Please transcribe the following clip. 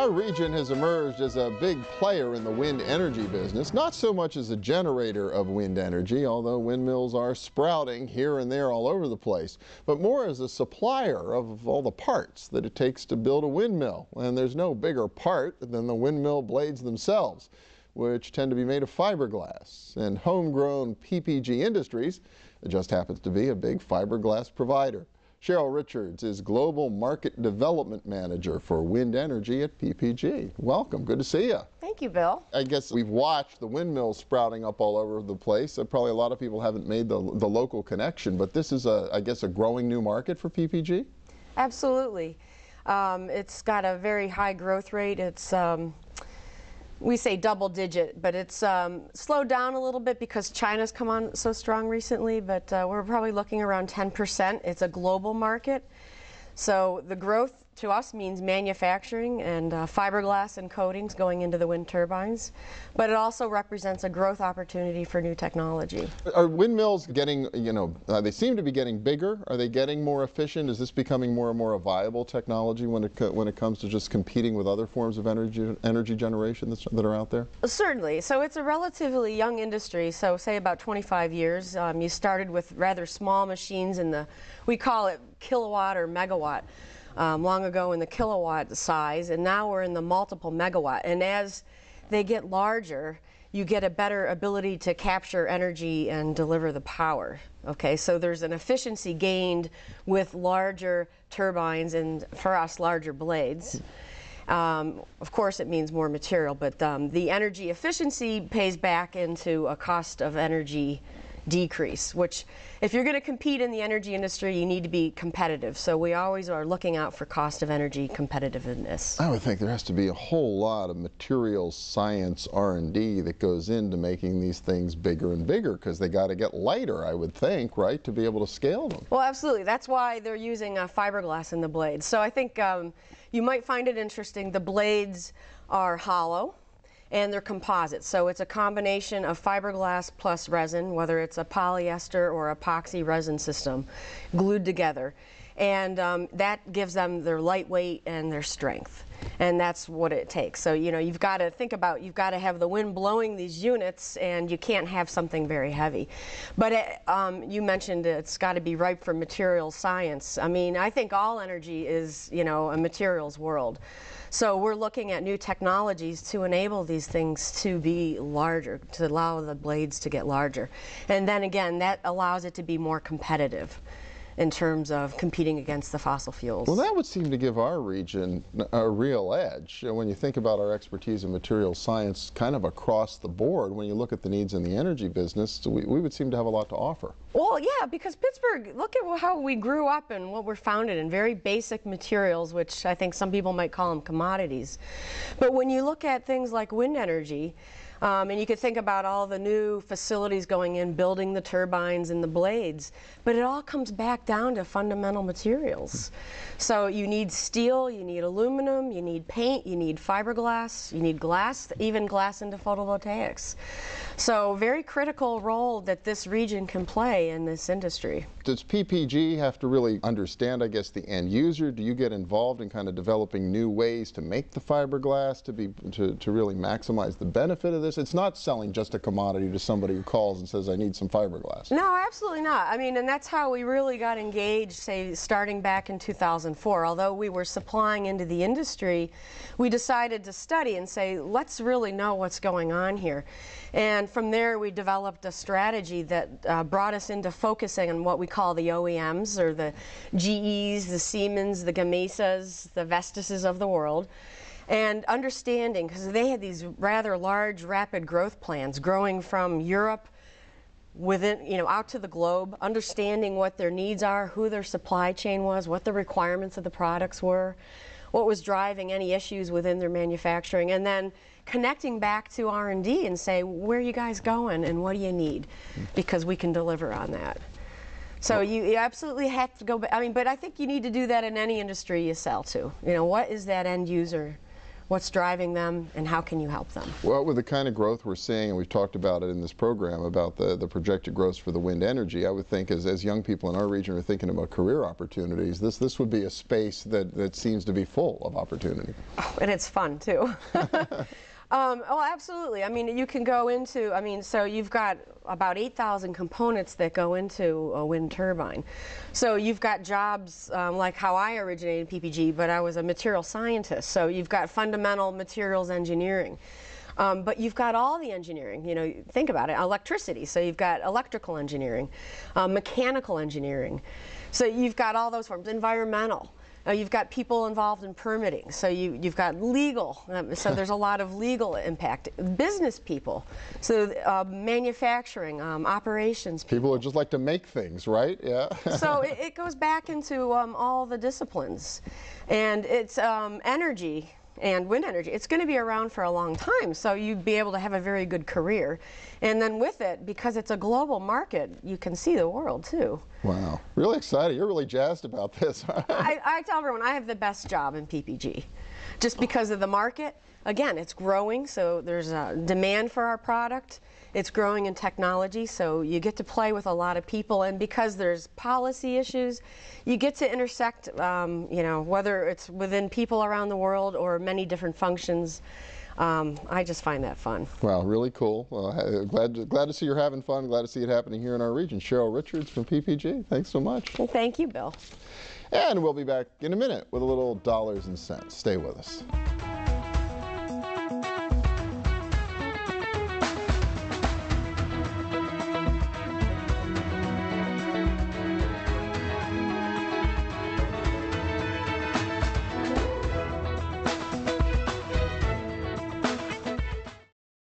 Our region has emerged as a big player in the wind energy business, not so much as a generator of wind energy, although windmills are sprouting here and there all over the place, but more as a supplier of all the parts that it takes to build a windmill. And there's no bigger part than the windmill blades themselves, which tend to be made of fiberglass. And homegrown PPG Industries just happens to be a big fiberglass provider. Cheryl Richards is Global Market Development Manager for Wind Energy at PPG. Welcome, good to see you. Thank you, Bill. I guess we've watched the windmills sprouting up all over the place. Probably a lot of people haven't made the local connection, but this is, I guess, a growing new market for PPG? Absolutely. It's got a very high growth rate. It's we say double digit, but it's slowed down a little bit because China's come on so strong recently, but we're probably looking around 10%. It's a global market. So the growth to us means manufacturing and fiberglass and coatings going into the wind turbines, but it also represents a growth opportunity for new technology. Are windmills getting, they seem to be getting bigger? Are they getting more efficient? Is this becoming more and more a viable technology when it comes to just competing with other forms of energy generation that are out there? Certainly. So it's a relatively young industry, so say about 25 years. You started with rather small machines in the, we call it kilowatt or megawatt. Long ago in the kilowatt size, and now we're in the multiple megawatt. And as they get larger, you get a better ability to capture energy and deliver the power. Okay, so there's an efficiency gained with larger turbines and, for us, larger blades. Of course, it means more material, but the energy efficiency pays back into a cost of energy decrease, which if you're going to compete in the energy industry, you need to be competitive. So we always are looking out for cost of energy competitiveness. I would think there has to be a whole lot of materials science R&D that goes into making these things bigger and bigger, because they got to get lighter, I would think, right, to be able to scale them. Well, absolutely. That's why they're using fiberglass in the blades. So I think you might find it interesting. The blades are hollow and they're composite. So it's a combination of fiberglass plus resin, whether it's a polyester or epoxy resin system, glued together. And that gives them their lightweight and their strength. And that's what it takes. So, you've got to think about, you've got to have the wind blowing these units, and you can't have something very heavy. But you mentioned it's got to be ripe for materials science. I mean, I think all energy is, a materials world. So we're looking at new technologies to enable these things to be larger, to allow the blades to get larger. And then again, that allows it to be more competitive in terms of competing against the fossil fuels. Well, that would seem to give our region a real edge. When you think about our expertise in materials science kind of across the board, when you look at the needs in the energy business, we would seem to have a lot to offer. Well, yeah, because Pittsburgh, look at how we grew up and what we're founded in, very basic materials, which I think some people might call them commodities. But when you look at things like wind energy, and you could think about all the new facilities going in, building the turbines and the blades, but it all comes back down to fundamental materials. So you need steel, you need aluminum, you need paint, you need fiberglass, you need glass, even glass into photovoltaics. So very critical role that this region can play in this industry. Does PPG have to really understand, I guess, the end user? Do you get involved in kind of developing new ways to make the fiberglass to really maximize the benefit of this? It's not selling just a commodity to somebody who calls and says, I need some fiberglass. No, absolutely not. I mean, and that's how we really got engaged, say, starting back in 2004. Although we were supplying into the industry, we decided to study and say, let's really know what's going on here. And from there, we developed a strategy that brought us into focusing on what we call the OEMs, or the GEs, the Siemens, the Gamesas, the Vestases of the world. And understanding, because they had these rather large, rapid growth plans, growing from Europe within, out to the globe, understanding what their needs are, who their supply chain was, what the requirements of the products were, what was driving any issues within their manufacturing, and then connecting back to R&D and say, where are you guys going and what do you need? Because we can deliver on that. So you absolutely have to go back. I mean, but I think you need to do that in any industry you sell to. What is that end user what's driving them, and how can you help them. Well, with the kind of growth we're seeing, and we've talked about it in this program, about the projected growth for the wind energy, I would think as young people in our region are thinking about career opportunities, this would be a space that seems to be full of opportunity. Oh, and it's fun too. Oh, absolutely. I mean, you can go into, so you've got about 8,000 components that go into a wind turbine. So you've got jobs like how I originated PPG, but I was a material scientist. So you've got fundamental materials engineering. But you've got all the engineering, you know, think about it, electricity. So you've got electrical engineering, mechanical engineering. So you've got all those forms, environmental. You've got people involved in permitting, so you've got legal, so there's a lot of legal impact. Business people, so manufacturing, operations people. People who just like to make things, right? Yeah. So it goes back into all the disciplines. And it's energy and wind energy. It's going to be around for a long time, so you'd be able to have a very good career. And then with it, because it's a global market, you can see the world too. Wow, really excited. You're really jazzed about this. I tell everyone I have the best job in PPG, just because of the market. Again, it's growing, so there's a demand for our product. It's growing in technology, so you get to play with a lot of people, and because there's policy issues, you get to intersect, you know, whether it's within people around the world or many different functions. I just find that fun. Wow, really cool. Well, glad to see you're having fun. Glad to see it happening here in our region. Cheryl Richards from PPG, thanks so much. Well, thank you, Bill. And we'll be back in a minute with a little dollars and cents. Stay with us.